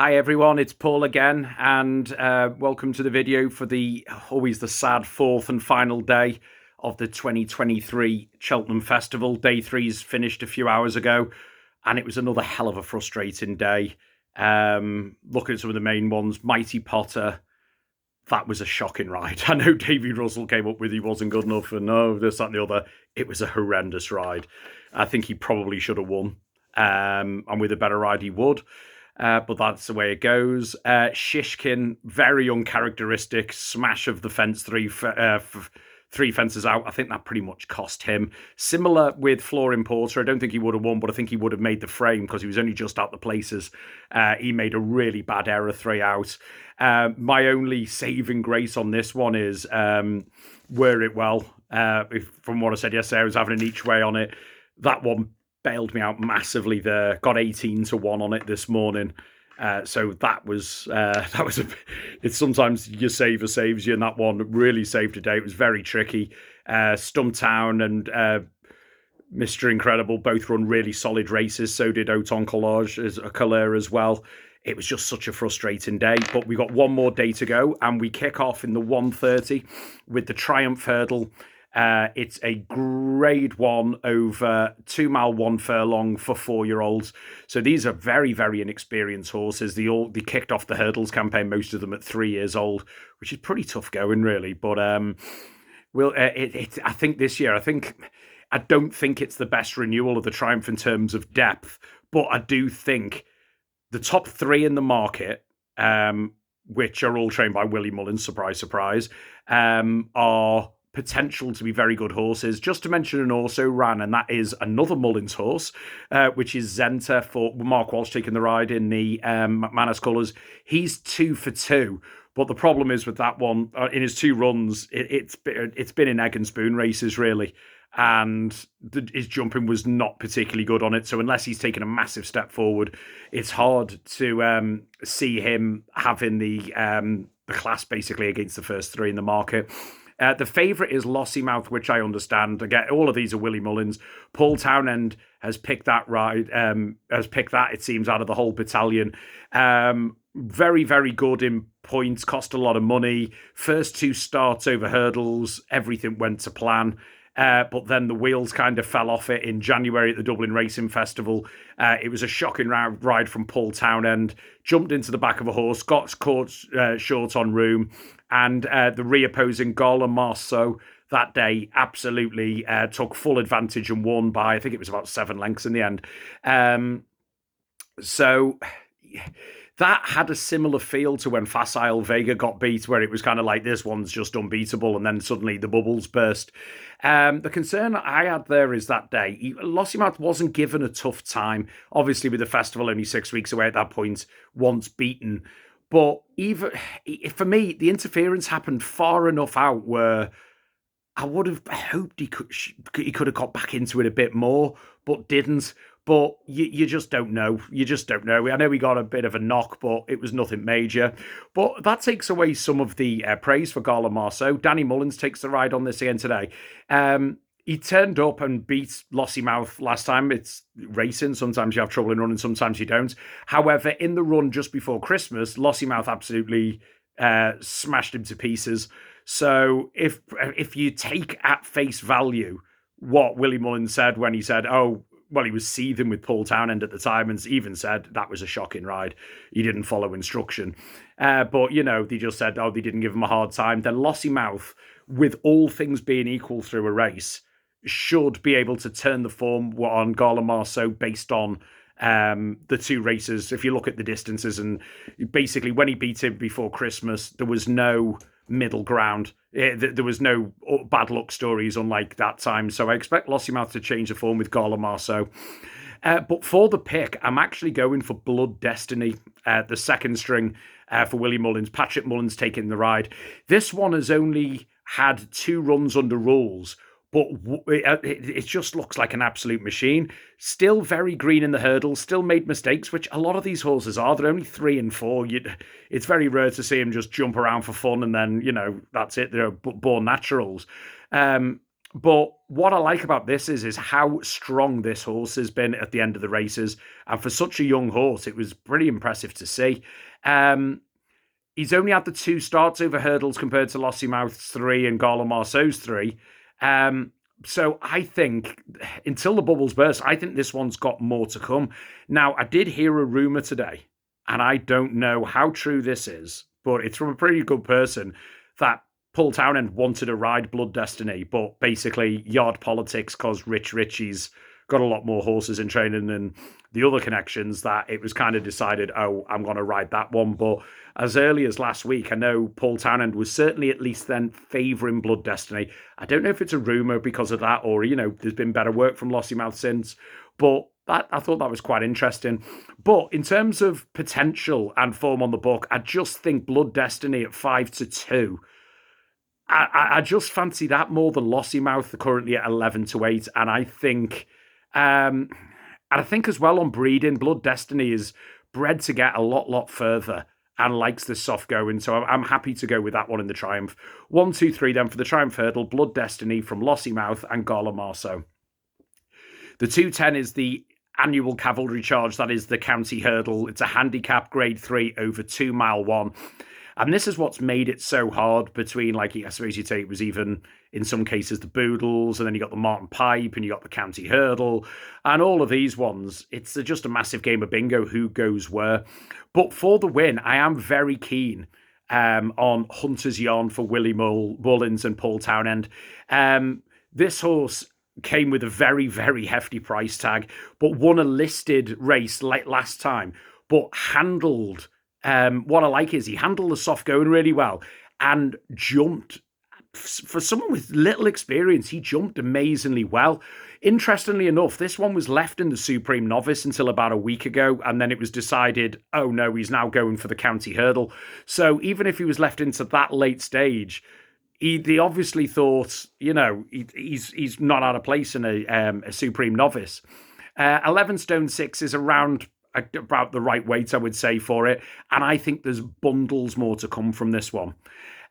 Hi everyone, it's Paul again, and welcome to the video for the always the sad fourth and final day of the 2023 Cheltenham Festival. Day three's finished a few hours ago, and it was another hell of a frustrating day. Looking at some of the main ones, Mighty Potter, that was a shocking ride. I know David Russell came up with he wasn't good enough, and no, this, that, and the other. It was a horrendous ride. I think he probably should have won, and with a better ride he would. But that's the way it goes. Shishkin, very uncharacteristic smash of the fence, three fences out. I think that pretty much cost him. Similar with Flooring Porter. I don't think he would have won, but I think he would have made the frame because he was only just out the places. He made a really bad error 3 out. My only saving grace on this one is Were It Well. From what I said yesterday, I was having an each way on it. That one bailed me out massively there. Got 18-1 on it this morning. So that was it's sometimes your saver saves you, and that one really saved today. It was very tricky. Stumptown and Mr. Incredible both run really solid races. So did Auton Collage as well. It was just such a frustrating day, but we got one more day to go, and we kick off in the 1:30 with the Triumph Hurdle. It's a grade 1 over 2 mile 1 furlong for 4-year-olds. So these are very, very inexperienced horses. They kicked off the hurdles campaign, most of them at 3 years old, which is pretty tough going, really. But I think this year, I don't think it's the best renewal of the Triumph in terms of depth, but I do think the top three in the market, which are all trained by Willie Mullins, surprise, surprise, are potential to be very good horses. Just to mention an also ran, and that is another Mullins horse, which is Zenta, for Mark Walsh taking the ride in the McManus colours. He's 2 for 2. But the problem is with that one, in his 2 runs, it's been in egg and spoon races, really. And his jumping was not particularly good on it. So unless he's taken a massive step forward, it's hard to see him having the class basically against the first 3 in the market. The favourite is Lossiemouth, which I understand. Again, all of these are Willie Mullins. Paul Townend has picked that ride, it seems, out of the whole battalion. Very, very good in points, cost a lot of money. First 2 starts over hurdles, everything went to plan. But then the wheels kind of fell off it in January at the Dublin Racing Festival. It was a shocking ride from Paul Townend. Jumped into the back of a horse, got caught short on room, and the re-opposing Gala Marceau that day absolutely took full advantage and won by, I think it was about 7 lengths in the end. So that had a similar feel to when Facile Vega got beat, where it was kind of like, this one's just unbeatable, and then suddenly the bubbles burst. The concern I had there is that day, Lossiemouth wasn't given a tough time. Obviously, with the festival only 6 weeks away at that point, once beaten. But even for me, the interference happened far enough out where I would have hoped he could have got back into it a bit more, but didn't. But you just don't know. You just don't know. I know we got a bit of a knock, but it was nothing major. But that takes away some of the praise for Gala Marceau. Danny Mullins takes the ride on this again today. He turned up and beat Lossiemouth last time. It's racing. Sometimes you have trouble in running, sometimes you don't. However, in the run just before Christmas, Lossiemouth absolutely smashed him to pieces. So if you take at face value what Willie Mullins said when he said, he was seething with Paul Townend at the time, and even said that was a shocking ride. He didn't follow instruction. But, they just said, they didn't give him a hard time. Then Lossiemouth, with all things being equal through a race, should be able to turn the form on Gala Marceau based on the 2 races. If you look at the distances, and basically when he beat him before Christmas, there was no middle ground. There was no bad luck stories unlike that time. So I expect Lossiemouth to change the form with Gala Marceau. But for the pick, I'm actually going for Blood Destiny, the second string for Willie Mullins. Patrick Mullins taking the ride. This one has only had 2 runs under rules, but it just looks like an absolute machine. Still very green in the hurdles, still made mistakes, which a lot of these horses are. They're only 3 and 4. It's very rare to see him just jump around for fun and then, that's it. They're born naturals. But what I like about this is how strong this horse has been at the end of the races. And for such a young horse, it was pretty impressive to see. Um, he's only had the two starts over hurdles compared to Lossiemouth's three and Garland Marceau's three. Um, so I think until the bubbles burst, I think this one's got more to come. Now, I did hear a rumor today, and I don't know how true this is, but it's from a pretty good person that Paul Townend wanted to ride Blood Destiny, but basically yard politics because Rich Ritchie's got a lot more horses in training than the other connections, that it was kind of decided, oh, I'm going to ride that one. But as early as last week, I know Paul Townend was certainly at least then favouring Blood Destiny. I don't know if it's a rumour because of that or, there's been better work from Lossiemouth since, but I thought that was quite interesting. But in terms of potential and form on the book, I just think Blood Destiny at 5-2. I just fancy that more than Lossiemouth, currently at 11-8, and I think. And I think as well on breeding, Blood Destiny is bred to get a lot further and likes the soft going. So I'm happy to go with that one in the Triumph. 1, 2, 3 then for the Triumph Hurdle, Blood Destiny from Lossiemouth and Garland Marceau. The 210 is the annual cavalry charge. That is the county hurdle. It's a handicap grade 3 over 2 mile 1. And this is what's made it so hard between, like, I suppose you'd say it was even, in some cases, the Boodles, and then you got the Martin Pipe, and you got the County Hurdle, and all of these ones. It's just a massive game of bingo, who goes where. But for the win, I am very keen on Hunter's Yarn for Willie Mullins and Paul Townend. This horse came with a very, very hefty price tag, but won a listed race like last time, but handled... what I like is he handled the soft going really well and jumped. For someone with little experience, he jumped amazingly well. Interestingly enough, this one was left in the Supreme Novice until about a week ago, and then it was decided, oh no, he's now going for the County Hurdle. So even if he was left into that late stage, they obviously thought, he's not out of place in a Supreme Novice. 11 stone 6 is around about the right weight, I would say, for it. And I think there's bundles more to come from this one.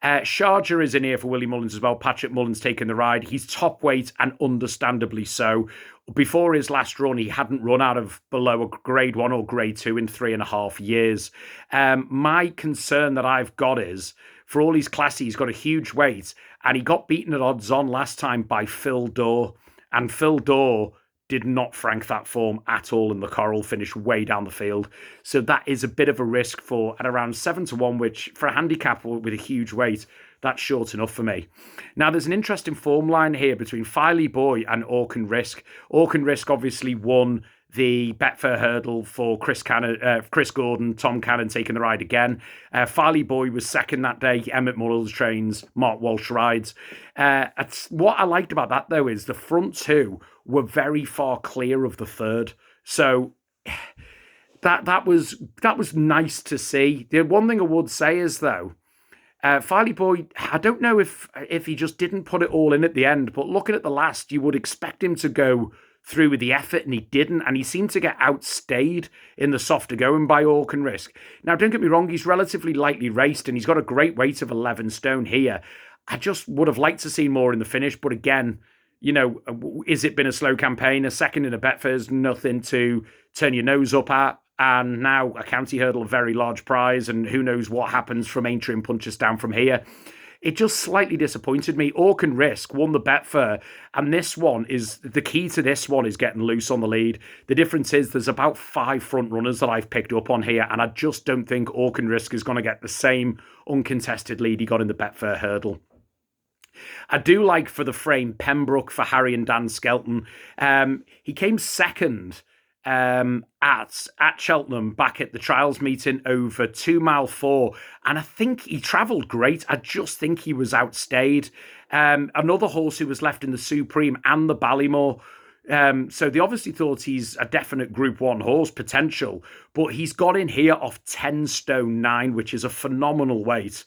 Sharjah is in here for Willie Mullins as well. Patrick Mullins taking the ride. He's top weight and understandably so. Before his last run, he hadn't run out of below a grade 1 or grade 2 in 3.5 years. My concern that I've got is, for all his classy, he's got a huge weight, and he got beaten at odds on last time by Phil Dorr. And Phil Dorr did not frank that form at all in the Coral, finished way down the field. So that is a bit of a risk for at around 7-1, which for a handicap with a huge weight, that's short enough for me. Now, there's an interesting form line here between Filey Boy and Orkin Risk. Orkin Risk obviously won the Betfair Hurdle for Chris Gordon, Tom Cannon taking the ride again. Filey Boy was second that day. Emmett Mullins trains, Mark Walsh rides. What I liked about that, though, is the front two were very far clear of the third. So that was nice to see. The one thing I would say is, though, Filey Boy, I don't know if he just didn't put it all in at the end, but looking at the last, you would expect him to go through with the effort, and he didn't, and he seemed to get outstayed in the softer going by Orkin Risk. Now, don't get me wrong, he's relatively lightly raced, and he's got a great weight of 11 stone here. I just would have liked to see more in the finish, but again, is it been a slow campaign? A second in a Betfair's nothing to turn your nose up at, and now a County Hurdle, a very large prize, and who knows what happens from Aintree and Punches down from here. It just slightly disappointed me. Orkin Risk won the Betfair, and this one is the key to this one is getting loose on the lead. The difference is there's about 5 front runners that I've picked up on here, and I just don't think Orkin Risk is going to get the same uncontested lead he got in the Betfair Hurdle. I do like for the frame Pembroke for Harry and Dan Skelton. He came second at Cheltenham back at the trials meeting over 2 mile 4, and I think he travelled great. I just think he was outstayed. Another horse who was left in the Supreme and the Ballymore. So they obviously thought he's a definite Group 1 horse potential, but he's got in here off 10 stone 9, which is a phenomenal weight.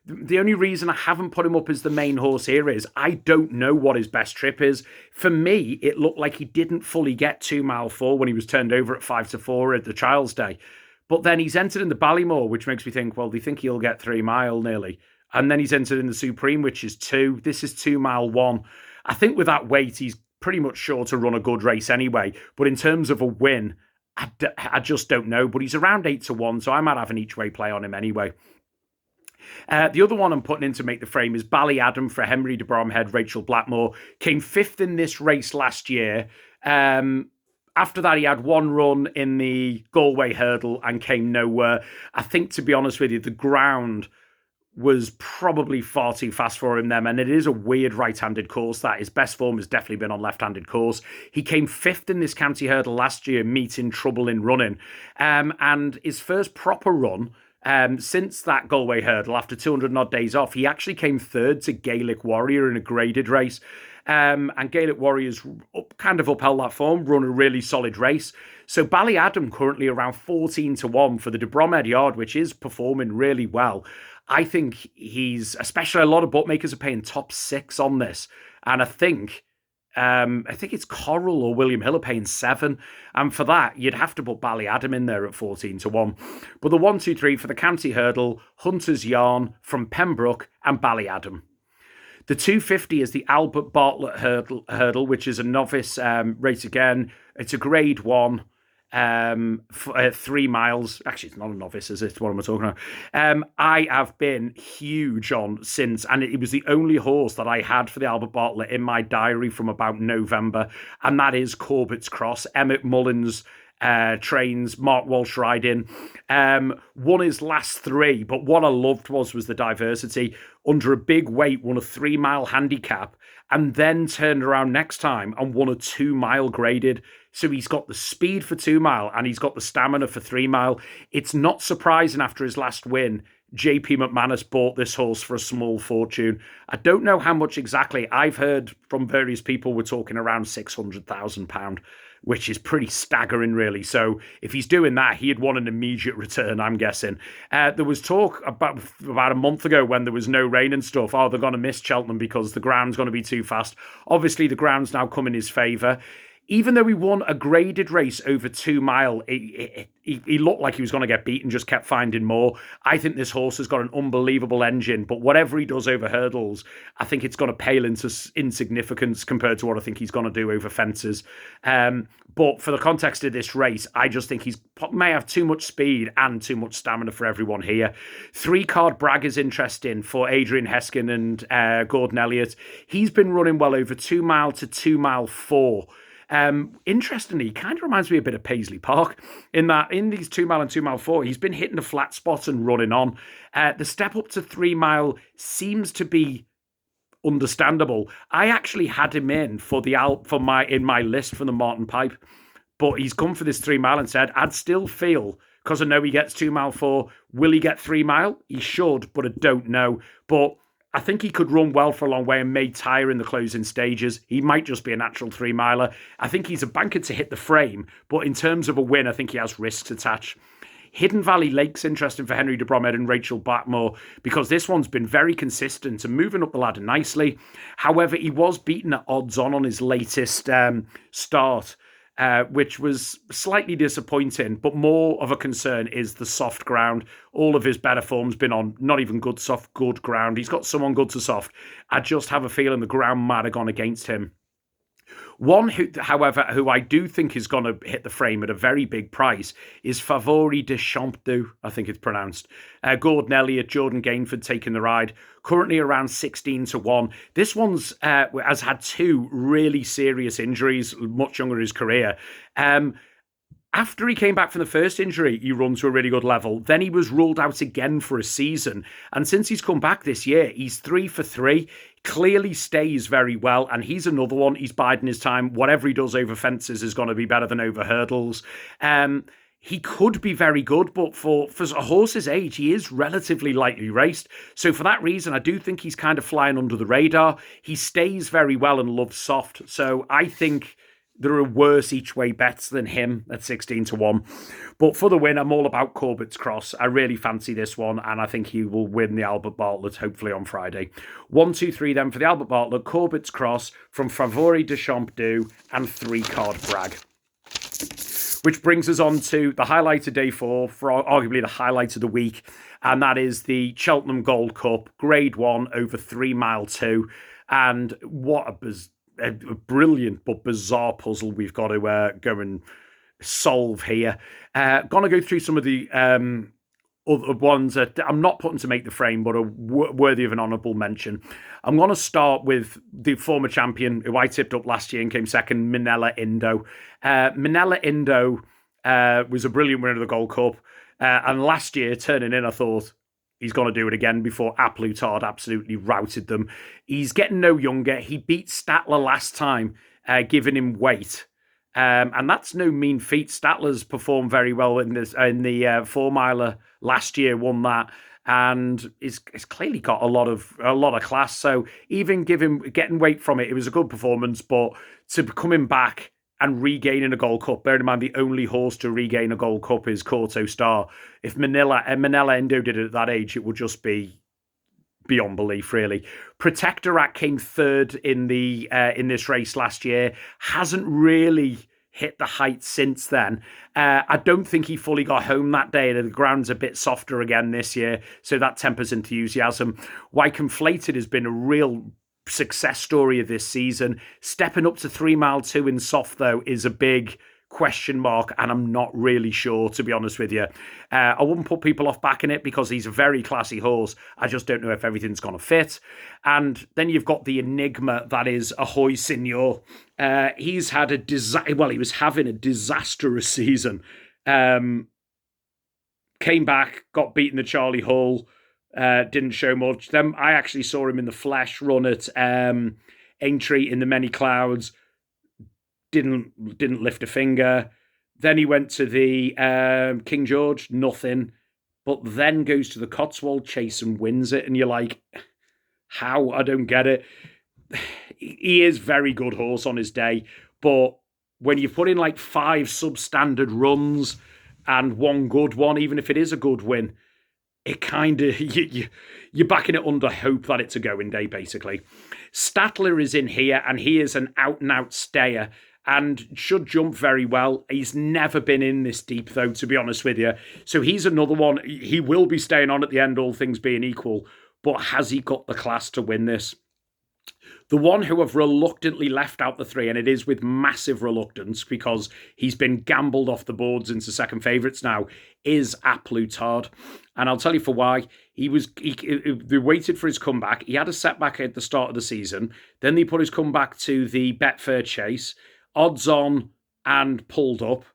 The only reason I haven't put him up as the main horse here is I don't know what his best trip is. For me, it looked like he didn't fully get 2 mile 4 when he was turned over at 5-4 at the trials day. But then he's entered in the Ballymore, which makes me think, well, do you think he'll get 3 mile nearly? And then he's entered in the Supreme, which is 2. This is 2 mile 1. I think with that weight, he's pretty much sure to run a good race anyway. But in terms of a win, I just don't know. But he's around 8 to 1, so I might have an each way play on him anyway. The other one I'm putting in to make the frame is Ballyadam for Henry de Bromhead, Rachel Blackmore. Came 5th in this race last year. After that, he had one run in the Galway hurdle and came nowhere. I think, to be honest with you, the ground was probably far too fast for him then, and it is a weird right-handed course. That his best form has definitely been on left-handed course. He came 5th in this county hurdle last year, meeting trouble in running, and his first proper run since that Galway hurdle, after 200 odd days off, he actually came 3rd to Gaelic Warrior in a graded race. And Gaelic Warriors kind of upheld that form, run a really solid race. So Ballyadam currently around 14 to 1 for the de Bromhead yard, which is performing really well. I think he's, especially a lot of bookmakers are paying top 6 on this. And I think it's Coral or William Hill are paying 7. And for that, you'd have to put Ballyadam in there at 14 to 1. But the 1, 2, 3 for the county hurdle, Hunter's Yarn from Pembroke and Ballyadam. The 250 is the Albert Bartlett hurdle, which is a novice race again. It's a grade 1. 3 miles. Actually, it's not a novice, is it? What am I talking about? I have been huge on since, and it was the only horse that I had for the Albert Bartlett in my diary from about November, and that is Corbett's Cross. Emmett Mullins trains, Mark Walsh riding. Won his last 3, but what I loved was the diversity. Under a big weight, won a 3 mile handicap, and then turned around next time and won a 2 mile graded. So he's got the speed for 2 mile and he's got the stamina for 3 mile. It's not surprising after his last win, JP McManus bought this horse for a small fortune. I don't know how much exactly. I've heard from various people we're talking around £600,000, which is pretty staggering, really. So if he's doing that, he'd want an immediate return, I'm guessing. There was talk about a month ago when there was no rain and stuff. Oh, they're going to miss Cheltenham because the ground's going to be too fast. Obviously, the ground's now come in his favour. Even though he won a graded race over 2 mile, he looked like he was going to get beaten, just kept finding more. I think this horse has got an unbelievable engine, but whatever he does over hurdles, I think it's going to pale into insignificance compared to what I think he's going to do over fences. But for the context of this race, I just think he may have too much speed and too much stamina for everyone here. 3-card Bragg is interesting for Adrian Heskin and Gordon Elliott. He's been running well over 2 mile to 2 mile 4. Interestingly, he kind of reminds me a bit of Paisley Park in that in these 2 mile and 2 mile 4, he's been hitting the flat spot and running on. The step up to 3 mile seems to be understandable. I actually had him in in my list for the Martin Pipe, but he's come for this 3 mile and said, I'd still feel, because I know he gets 2 mile 4, will he get 3 mile? He should, but I don't know. But I think he could run well for a long way and may tire in the closing stages. He might just be a natural 3 miler. I think he's a banker to hit the frame, but in terms of a win, I think he has risks attached. Hidden Valley Lake's interesting for Henry de Bromhead and Rachel Blackmore because this one's been very consistent and moving up the ladder nicely. However, he was beaten at odds on his latest start, which was slightly disappointing, but more of a concern is the soft ground. All of his better form's been on not even good, soft, good ground. He's got some on good to soft. I just have a feeling the ground might have gone against him. One, however, who I do think is going to hit the frame at a very big price is Favori de Champdou, I think it's pronounced. Gordon Elliott, Jordan Gainford taking the ride, currently around 16 to 1. This one's has had 2 really serious injuries, much younger in his career. After he came back from the first injury, he run to a really good level. Then he was ruled out again for a season. And since he's come back this year, he's 3 for 3. Clearly stays very well. And he's another one. He's biding his time. Whatever he does over fences is going to be better than over hurdles. He could be very good, but for a horse's age, he is relatively lightly raced. So for that reason, I do think he's kind of flying under the radar. He stays very well and loves soft. So I think there are worse each way bets than him at 16 to 1. But for the win, I'm all about Corbett's Cross. I really fancy this one, and I think he will win the Albert Bartlett, hopefully on Friday. 1, 2, 3 then for the Albert Bartlett, Corbett's Cross from Favori de Champdou and 3-card Bragg. Which brings us on to the highlight of day 4, for arguably the highlight of the week, and that is the Cheltenham Gold Cup, Grade 1 over 3 Mile 2. And what a brilliant but bizarre puzzle we've got to go and solve here. Gonna go through some of the other ones that I'm not putting to make the frame, but are worthy of an honourable mention. I'm going to start with the former champion, who I tipped up last year and came second, Minella Indo. Minella Indo was a brilliant winner of the Gold Cup. And last year, turning in, I thought, he's going to do it again before A Plus Tard absolutely routed them. He's getting no younger. He beat Statler last time, giving him weight. And that's no mean feat. Statler's performed very well in the 4 miler last year, won that, and he's clearly got a lot of class. So even getting weight from it, it was a good performance. But to coming back and regaining a Gold Cup, bearing in mind the only horse to regain a Gold Cup is Corto Star. If Minella Indo did it at that age, it would just be beyond belief, really. Protectorat came third in this race last year. Hasn't really hit the heights since then. I don't think he fully got home that day. The ground's a bit softer again this year, so that tempers enthusiasm. Why Conflated has been a real success story of this season. Stepping up to 3 Mile 2 in soft, though, is a big question mark, and I'm not really sure, to be honest with you. I wouldn't put people off backing it because he's a very classy horse. I just don't know if everything's going to fit. And then you've got the enigma that is Ahoy Signor. He's had he was having a disastrous season. Came back, got beaten at Charlie Hall, didn't show much. Then I actually saw him in the flesh run at Aintree in the Many Clouds. Didn't lift a finger. Then he went to the King George, nothing. But then goes to the Cotswold Chase and wins it. And you're like, how? I don't get it. He is very good horse on his day. But when you put in like 5 substandard runs and 1 good one, even if it is a good win, it kind of, you're backing it under hope that it's a going day, basically. Statler is in here, and he is an out-and-out stayer and should jump very well. He's never been in this deep, though, to be honest with you. So he's another one. He will be staying on at the end, all things being equal. But has he got the class to win this? The one who have reluctantly left out the 3, and it is with massive reluctance because he's been gambled off the boards into second favourites now, is A Plus Tard. And I'll tell you for why. They waited for his comeback. He had a setback at the start of the season. Then they put his comeback to the Betfair Chase. Odds on and pulled up.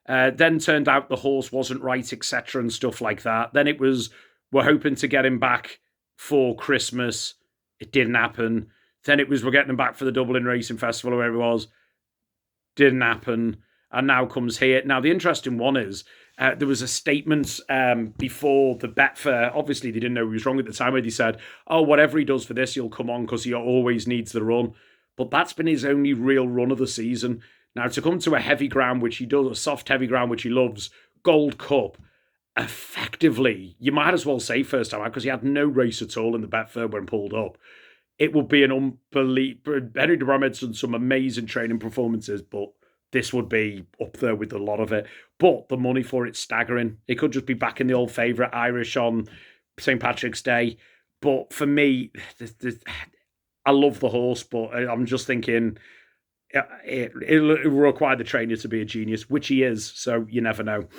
Then turned out the horse wasn't right, etc. and stuff like that. Then it was, we're hoping to get him back for Christmas. It didn't happen. Then it was, we're getting him back for the Dublin Racing Festival or wherever it was. Didn't happen. And now comes here. Now, the interesting one is, there was a statement before the Betfair. Obviously, they didn't know he was wrong at the time, where they said, oh, whatever he does for this, he'll come on because he always needs the run. But that's been his only real run of the season. Now, to come to a heavy ground, which he does, a soft heavy ground, which he loves, Gold Cup, effectively, you might as well say first time out, because he had no race at all in the Betfair when pulled up. It would be an unbelievable... Henry de Bromhead's done some amazing training performances, but this would be up there with a lot of it. But the money for it's staggering. It could just be back in the old favourite Irish on St. Patrick's Day. But for me... I love the horse, but I'm just thinking it will require the trainer to be a genius, which he is, so you never know.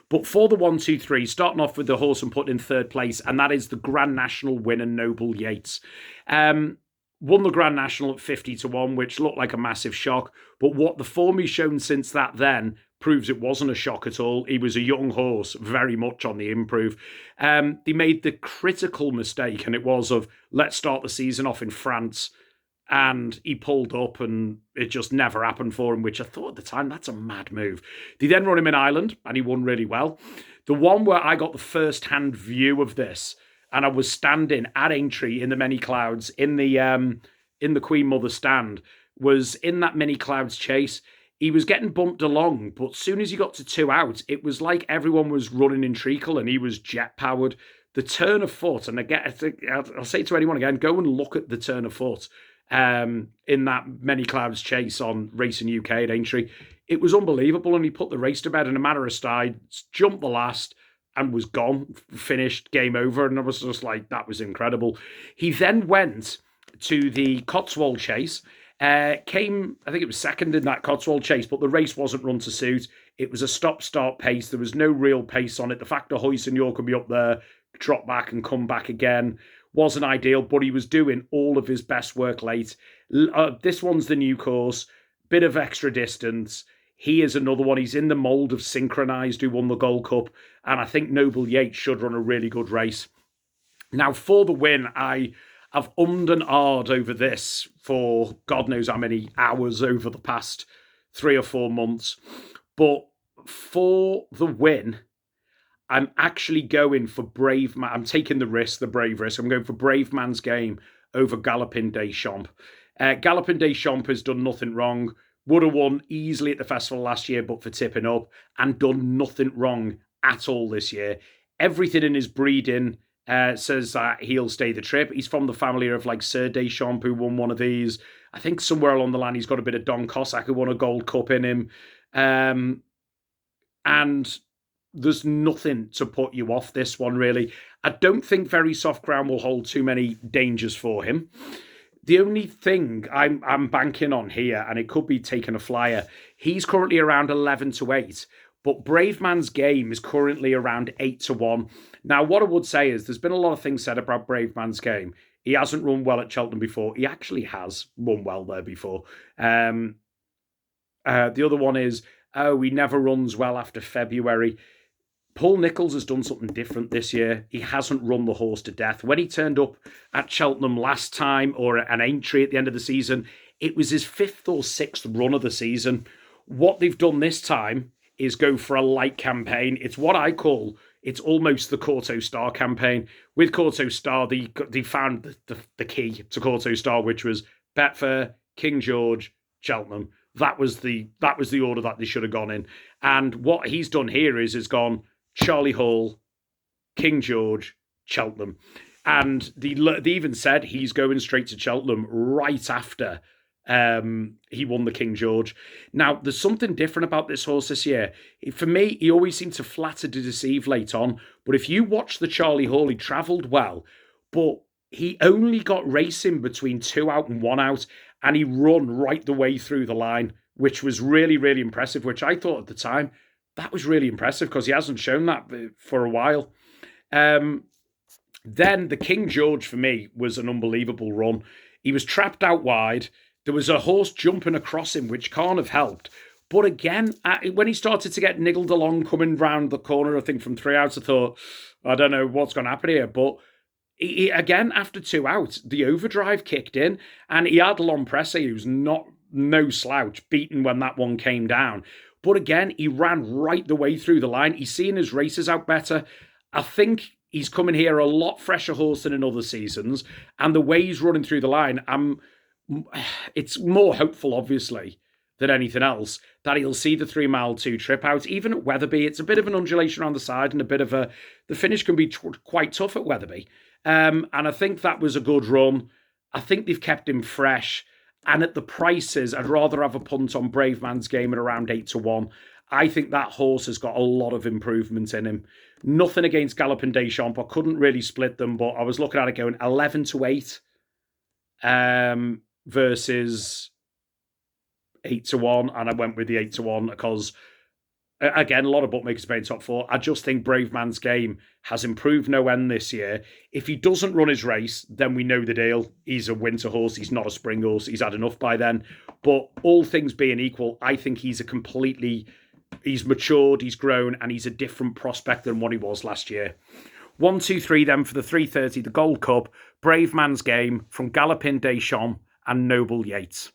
But for the 1, 2, 3, starting off with the horse and putting in 3rd place, and that is the Grand National winner, Noble Yates. Won the Grand National at 50-1, which looked like a massive shock. But what the form he's shown since that then proves it wasn't a shock at all. He was a young horse, very much on the improve. They made the critical mistake, and it was of, let's start the season off in France. And he pulled up, and it just never happened for him, which I thought at the time, that's a mad move. They then run him in Ireland, and he won really well. The one where I got the first-hand view of this, and I was standing at Aintree in the Many Clouds, in the Queen Mother stand, was in that Many Clouds chase. He was getting bumped along, but as soon as he got to 2 out, it was like everyone was running in treacle, and he was jet-powered. The turn of foot, and again, I'll say to anyone again, go and look at the turn of foot. in that Many Clouds Chase on Racing UK at Aintree. It was unbelievable, and he put the race to bed in a matter of strides, jumped the last, and was gone, finished, game over. And I was just like, that was incredible. He then went to the Cotswold Chase, came, I think it was second in that Cotswold Chase, but the race wasn't run to suit. It was a stop-start pace. There was no real pace on it. The fact that Hoyce and York could be up there, drop back and come back again wasn't ideal, but he was doing all of his best work late. This one's the new course, bit of extra distance. He is another one. He's in the mould of Synchronised, who won the Gold Cup, and I think Noble Yates should run a really good race. Now, for the win, I've ummed and ahed over this for God knows how many hours over the past 3 or 4 months. But for the win, I'm actually going for Brave Man. I'm taking the risk, the brave risk. I'm going for Brave Man's Game over Galloping Deschamps. Galloping Deschamps has done nothing wrong. Would have won easily at the festival last year, but for tipping up, and done nothing wrong at all this year. Everything in his breeding says that he'll stay the trip. He's from the family of like Sir Deschamps, who won one of these. I think somewhere along the line he's got a bit of Don Cossack, who won a Gold Cup in him. And there's nothing to put you off this one, really. I don't think very soft ground will hold too many dangers for him. The only thing I'm banking on here, and it could be taking a flyer, he's currently around 11-8, but Brave Man's Game is currently around 8-1. Now, what I would say is there's been a lot of things said about Brave Man's Game. He hasn't run well at Cheltenham before. He actually has run well there before. The other one is, he never runs well after February. Paul Nicholls has done something different this year. He hasn't run the horse to death. When he turned up at Cheltenham last time, or an Aintree at the end of the season, it was his 5th or 6th run of the season. What they've done this time is go for a light campaign. It's what I call, it's almost the Corto Star campaign. With Corto Star, they found the key to Corto Star, which was Betfair, King George, Cheltenham. That was the order that they should have gone in. And what he's done here is gone Charlie Hall, King George, Cheltenham. And they even said he's going straight to Cheltenham right after he won the King George. Now, there's something different about this horse this year. For me, he always seemed to flatter to deceive late on. But if you watch the Charlie Hall, he travelled well, but he only got racing between 2 out and 1 out, and he run right the way through the line, which was really, really impressive, which I thought at the time, that was really impressive because he hasn't shown that for a while. Then the King George, for me, was an unbelievable run. He was trapped out wide. There was a horse jumping across him, which can't have helped. But again, when he started to get niggled along, coming round the corner, I think from 3 outs, I thought, I don't know what's going to happen here. But he, again, after 2 outs, the overdrive kicked in, and he had Lon Pressy, who's no slouch, beaten when that one came down. But again, he ran right the way through the line. He's seeing his races out better. I think he's coming here a lot fresher horse than in other seasons. And the way he's running through the line, it's more hopeful, obviously, than anything else, that he'll see the 3 mile 2 trip out. Even at Wetherby, it's a bit of an undulation around the side and a bit of the finish can be quite tough at Wetherby. And I think that was a good run. I think they've kept him fresh. And at the prices, I'd rather have a punt on Brave Man's Game at around 8-1. I think that horse has got a lot of improvement in him. Nothing against Galloping Deschamps. I couldn't really split them, but I was looking at it going 11-8 versus 8-1. And I went with the 8-1 because, again, a lot of bookmakers paying top 4. I just think Brave Man's Game has improved no end this year. If he doesn't run his race, then we know the deal. He's a winter horse. He's not a spring horse. He's had enough by then. But all things being equal, I think he's matured, he's grown, and he's a different prospect than what he was last year. 1, 2, 3 then for the 3:30, the Gold Cup, Brave Man's Game from Galloping Deschamps and Noble Yates.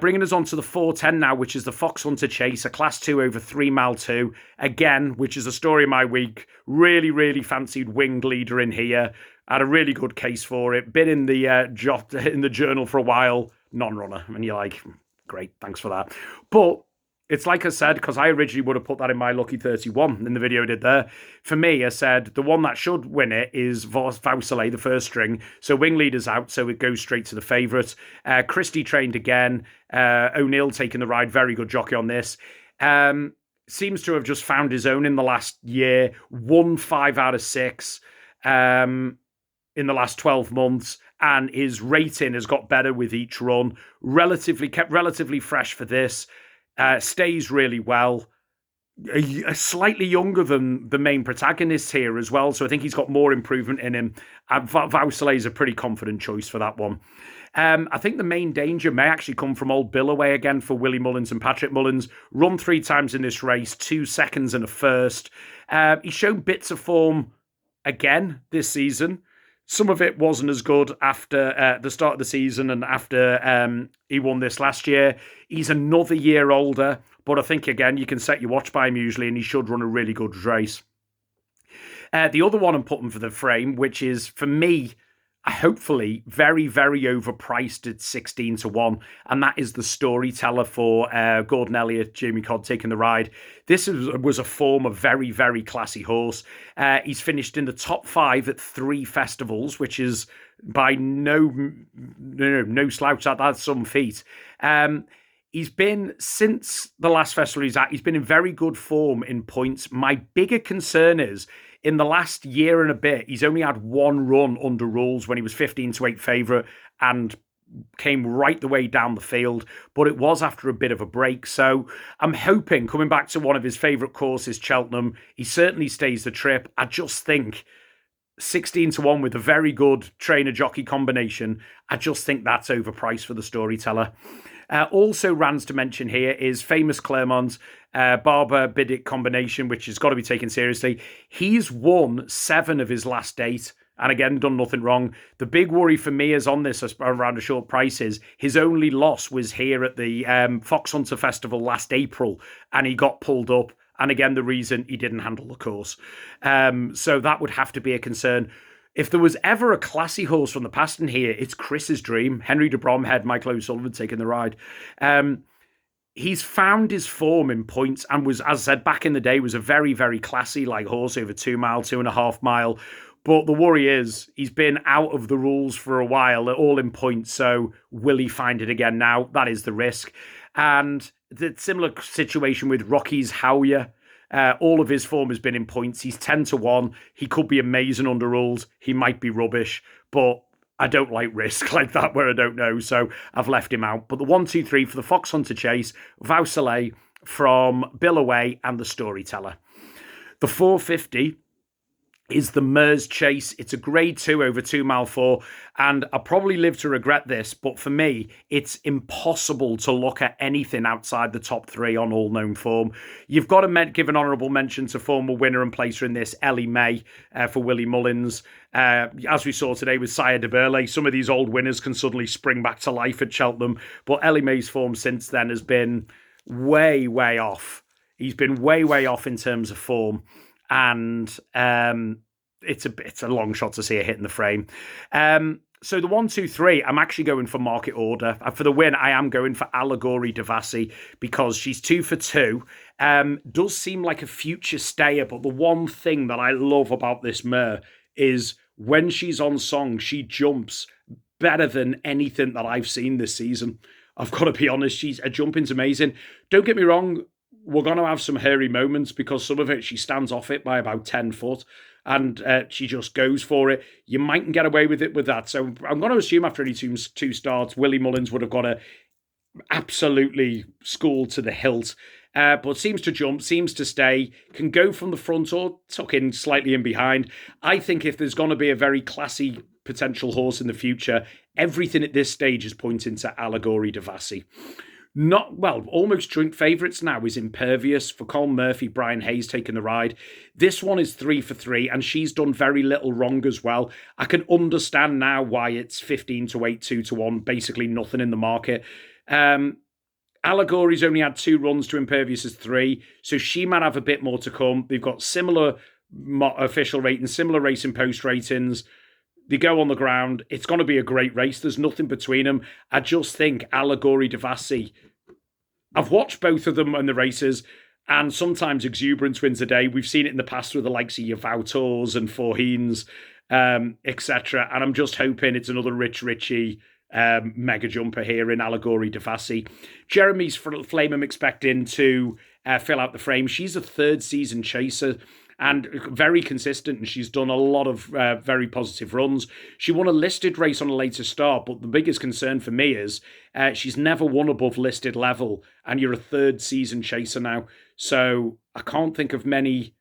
Bringing us on to the 4:10 now, which is the Fox Hunter Chase, a Class 2 over 3 mile 2. Again, which is a story of my week. Really, really fancied Winged Leader in here. Had a really good case for it. Been in the journal for a while. Non-runner. And you're like, great, thanks for that. But It's like I said, because I originally would have put that in my lucky 31 in the video I did there. For me, I said the one that should win it is Vaucelet, the first string. So wing leader's out, so it goes straight to the favourite. Christie trained again. O'Neill taking the ride. Very good jockey on this. Seems to have just found his own in the last year. Won 5 out of 6 in the last 12 months. And his rating has got better with each run. Kept relatively fresh for this. Stays really well. Slightly younger than the main protagonist here as well, so I think he's got more improvement in him. Vaucelet is a pretty confident choice for that one. I think the main danger may actually come from old Billaway again for Willie Mullins and Patrick Mullins. Run 3 times in this race, 2 seconds and a first. He's shown bits of form again this season. Some of it wasn't as good after the start of the season and after he won this last year. He's another year older, but I think, again, you can set your watch by him usually, and he should run a really good race. The other one I'm putting for the frame, which is, for me, hopefully very, very overpriced at 16 to 1, and that is the Storyteller for Gordon Elliott, Jamie Codd taking the ride. This was a form of very, very classy horse. He's finished in the top 5 at 3 festivals, which is by no slouch. That's some feat. He's been, since the last festival he's been in very good form in points. My bigger concern is, in the last year and a bit, he's only had 1 run under rules when he was 15 to 8 favourite and came right the way down the field, but it was after a bit of a break. So I'm hoping, coming back to one of his favourite courses, Cheltenham, he certainly stays the trip. I just think 16 to 1 with a very good trainer-jockey combination, I just think that's overpriced for the Storyteller. Also runs to mention here is Famous Clermont, Barber Biddick combination, which has got to be taken seriously. He's won 7 of his last 8, and again, done nothing wrong. The big worry for me is on this around a short price is his only loss was here at the Fox Hunter Festival last April, and he got pulled up. And again, the reason he didn't handle the course. So that would have to be a concern. If there was ever a classy horse from the past in here, it's Chris's Dream. Henry de Bromhead, Michael O'Sullivan taking the ride. He's found his form in points and was, as I said, back in the day, was a very, very classy horse over 2 mile, 2.5 mile. But the worry is he's been out of the rules for a while, all in points. So will he find it again now? That is the risk. And the similar situation with Rocky's Howyer. All of his form has been in points. He's 10 to 1. He could be amazing under rules. He might be rubbish, but I don't like risk like that where I don't know. So I've left him out. But the 1, 2, 3 for the Fox Hunter Chase, Vaucelet from Billaway and the Storyteller. The 450 is the Mers Chase. It's a grade 2 over 2 mile 4, and I'll probably live to regret this, but for me, it's impossible to look at anything outside the top 3 on all known form. You've got to give an honourable mention to former winner and placer in this, Ellie May, for Willie Mullins. As we saw today with Sire de Burley, some of these old winners can suddenly spring back to life at Cheltenham, but Ellie May's form since then has been way, way off. He's been way, way off in terms of form. And it's a long shot to see it hitting the frame. So the 1, 2, 3, I'm actually going for market order. For the win, I am going for Allegory Devassi because she's 2 for 2. Does seem like a future stayer, but the one thing that I love about this mare is when she's on song, she jumps better than anything that I've seen this season. I've got to be honest, her jumping's amazing. Don't get me wrong, we're going to have some hairy moments because some of it, she stands off it by about 10 foot and she just goes for it. You mightn't get away with it with that. So I'm going to assume after any two starts, Willie Mullins would have got a absolutely schooled to the hilt. But seems to jump, seems to stay, can go from the front or tuck in slightly in behind. I think if there's going to be a very classy potential horse in the future, everything at this stage is pointing to Allegory Devassi. Almost joint favourites now is Impervious for Colin Murphy, Brian Hayes taking the ride. This one is 3 for 3, and she's done very little wrong as well. I can understand now why it's 15 to 8, 2 to 1, basically nothing in the market. Allegory's only had 2 runs to Impervious's 3, so she might have a bit more to come. They've got similar official ratings, similar racing post ratings. They go on the ground. It's going to be a great race. There's nothing between them. I just think Allegory Devassi I've watched both of them in the races, and sometimes exuberance wins the day. We've seen it in the past with the likes of your Vautors and Forheens, etc. And I'm just hoping it's another Rich Ritchie mega jumper here in Allegory Devassi. Jeremy's Flame I'm expecting to fill out the frame. She's a third season chaser and very consistent, and she's done a lot of very positive runs. She won a listed race on a later start, but the biggest concern for me is she's never won above listed level, and you're a third season chaser now. So I can't think of many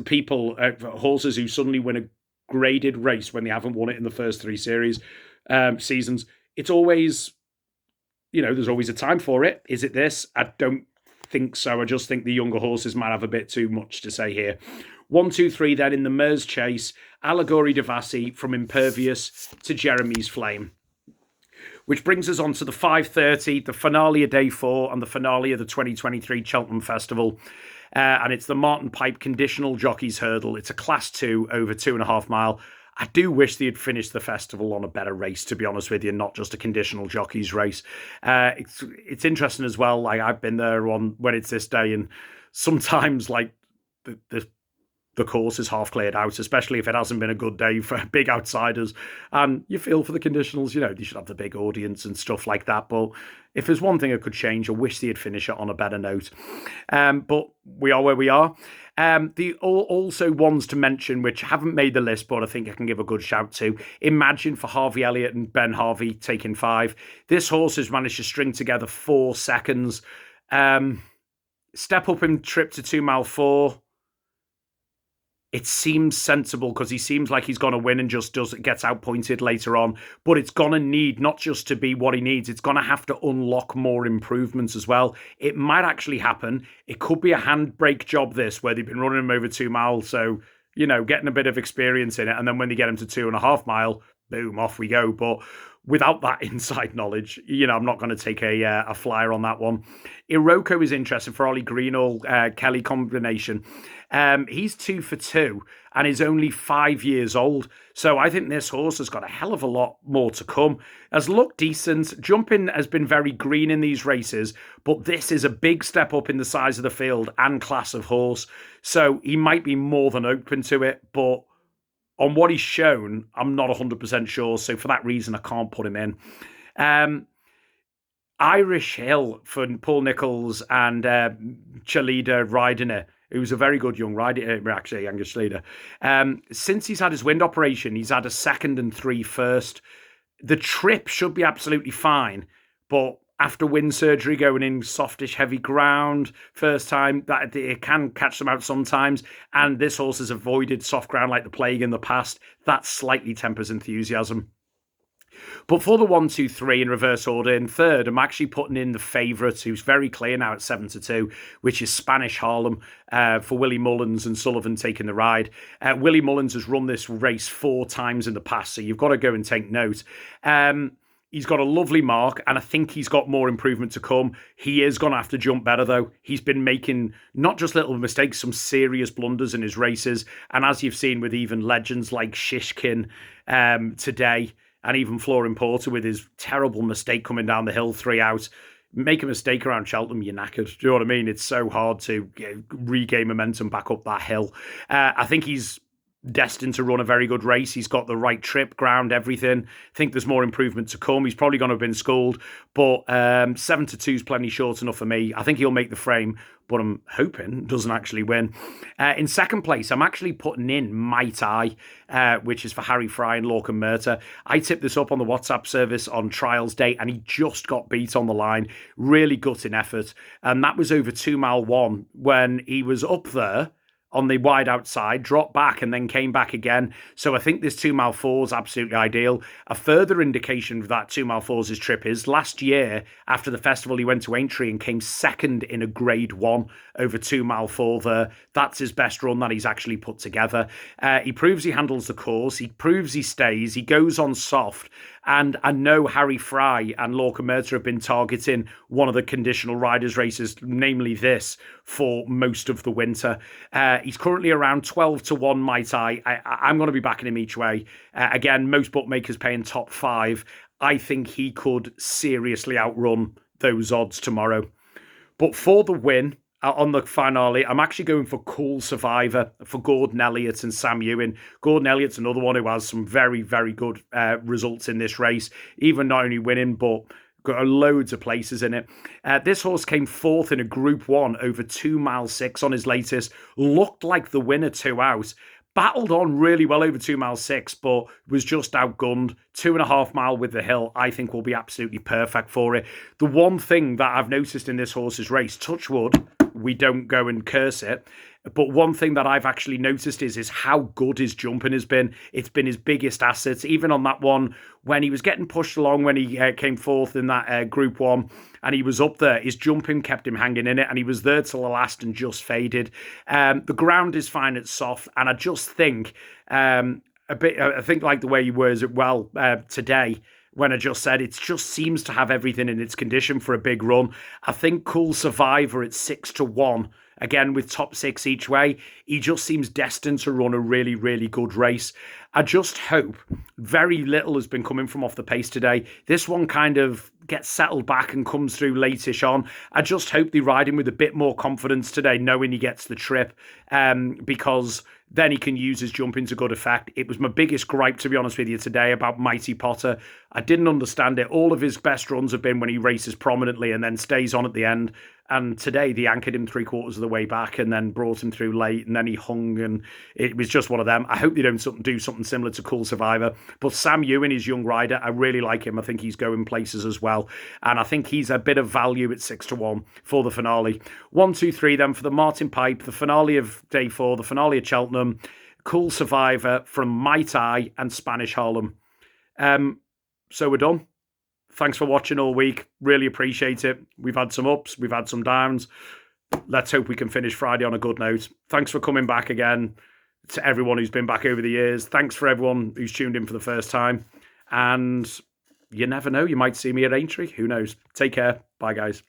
people, horses who suddenly win a graded race when they haven't won it in the first three seasons. It's always, there's always a time for it. Is it this? I don't think so. I just think the younger horses might have a bit too much to say here. 1, 2, 3 then in the Mers Chase, Allegory Devassi from Impervious to Jeremy's Flame. Which brings us on to the 5:30, the finale of day 4 and the finale of the 2023 Cheltenham Festival. And it's the Martin Pipe Conditional Jockeys Hurdle. It's a Class 2 over 2.5 mile. I do wish they had finished the festival on a better race, to be honest with you, not just a conditional jockeys race. It's interesting as well. Like, I've been there on when it's this day, and sometimes like the course is half cleared out, especially if it hasn't been a good day for big outsiders. And you feel for the conditionals, they should have the big audience and stuff like that. But if there's one thing I could change, I wish they'd finish it on a better note. But we are where we are. The also ones to mention, which haven't made the list, but I think I can give a good shout to. Imagine for Harvey Elliott and Ben Harvey taking 5. This horse has managed to string together 4 seconds. Step up in trip to 2 mile 4. It seems sensible because he seems like he's going to win and just gets outpointed later on. But it's going to need not just to be what he needs. It's going to have to unlock more improvements as well. It might actually happen. It could be a handbrake job this, where they've been running him over 2 miles. So, getting a bit of experience in it. And then when they get him to 2.5 mile, boom, off we go. But without that inside knowledge, I'm not going to take a flyer on that one. Iroko is interesting for Ollie Greenall, Kelly combination. He's 2 for 2 and is only 5 years old. So I think this horse has got a hell of a lot more to come. Has looked decent. Jumping has been very green in these races, but this is a big step up in the size of the field and class of horse. So he might be more than open to it, but on what he's shown, I'm not 100% sure. So for that reason, I can't put him in. Irish Hill for Paul Nichols and Chalida riding it, who's a very good young rider, actually, Angus Leader. Since he's had his wind operation, he's had a 2nd and 3 first. The trip should be absolutely fine, but after wind surgery, going in softish, heavy ground first time, that it can catch them out sometimes. And this horse has avoided soft ground like the plague in the past. That slightly tempers enthusiasm. But for the 1, 2, 3 in reverse order, in third, I'm actually putting in the favourite, who's very clear now at 7 to 2, which is Spanish Harlem for Willie Mullins and Sullivan taking the ride. Willie Mullins has run this race 4 times in the past, so you've got to go and take note. He's got a lovely mark, and I think he's got more improvement to come. He is going to have to jump better, though. He's been making not just little mistakes, some serious blunders in his races. And as you've seen with even legends like Shishkin today, and even Florin Porter with his terrible mistake coming down the hill 3 out. Make a mistake around Cheltenham, you're knackered. Do you know what I mean? It's so hard to regain momentum back up that hill. I think he's destined to run a very good race. He's got the right trip, ground, everything. I think there's more improvement to come. He's probably going to have been schooled, but 7 to 2 is plenty short enough for me. I think he'll make the frame, but I'm hoping doesn't actually win. In second place, I'm actually putting in Might I, which is for Harry Fry and Lorcan Murta. I tipped this up on the WhatsApp service on trials day, and he just got beat on the line. Really gutting effort. And that was over 2 mile 1 when he was up there on the wide outside, dropped back and then came back again. So I think this 2 mile 4 is absolutely ideal. A further indication of that 2 mile 4's trip is last year after the festival, he went to Aintree and came 2nd in a grade 1 over 2 mile 4 there. That's his best run that he's actually put together. He proves he handles the course. He proves he stays. He goes on soft. And I know Harry Fry and Lorcan Murta have been targeting one of the conditional riders races, namely this, for most of the winter. He's currently around 12 to 1, Might I. I'm going to be backing him each way. Again, most bookmakers paying top 5. I think he could seriously outrun those odds tomorrow. But for the win on the finale, I'm actually going for Cool Survivor for Gordon Elliott and Sam Ewan. Gordon Elliott's another one who has some very, very good results in this race, even not only winning, but got loads of places in it. This horse came fourth in a Group 1 over 2 mile 6 on his latest. Looked like the winner 2 out. Battled on really well over 2 mile 6, but was just outgunned. 2.5 mile with the hill, I think, will be absolutely perfect for it. The one thing that I've noticed in this horse's race, touch wood, we don't go and curse it, but one thing that I've actually noticed is how good his jumping has been. It's been his biggest asset, even on that one when he was getting pushed along when he came fourth in that Group 1 and he was up there. His jumping kept him hanging in it and he was there till the last and just faded. The ground is fine, it's soft, and I just think I think like the way he wears it well today, when I just said it just seems to have everything in its condition for a big run. I think Cool Survivor at 6-1, again with top 6 each way, he just seems destined to run a really, really good race. I just hope very little has been coming from off the pace today. This one kind of gets settled back and comes through late-ish on. I just hope they ride him with a bit more confidence today, knowing he gets the trip, because then he can use his jumping to good effect. It was my biggest gripe, to be honest with you, today about Mighty Potter. I didn't understand it. All of his best runs have been when he races prominently and then stays on at the end. And today they anchored him 3/4 of the way back and then brought him through late and then he hung and it was just one of them. I hope they don't do something similar to Cool Survivor. But Sam Ewan, his young rider, I really like him. I think he's going places as well. And I think he's a bit of value at 6-1 for the finale. 1, 2, 3 then for the Martin Pipe, the finale of day 4, the finale of Cheltenham, Cool Survivor from Mai Tai and Spanish Harlem. So we're done. Thanks for watching all week. Really appreciate it. We've had some ups, we've had some downs. Let's hope we can finish Friday on a good note. Thanks for coming back again to everyone who's been back over the years. Thanks for everyone who's tuned in for the first time. And you never know, you might see me at Aintree. Who knows? Take care. Bye, guys.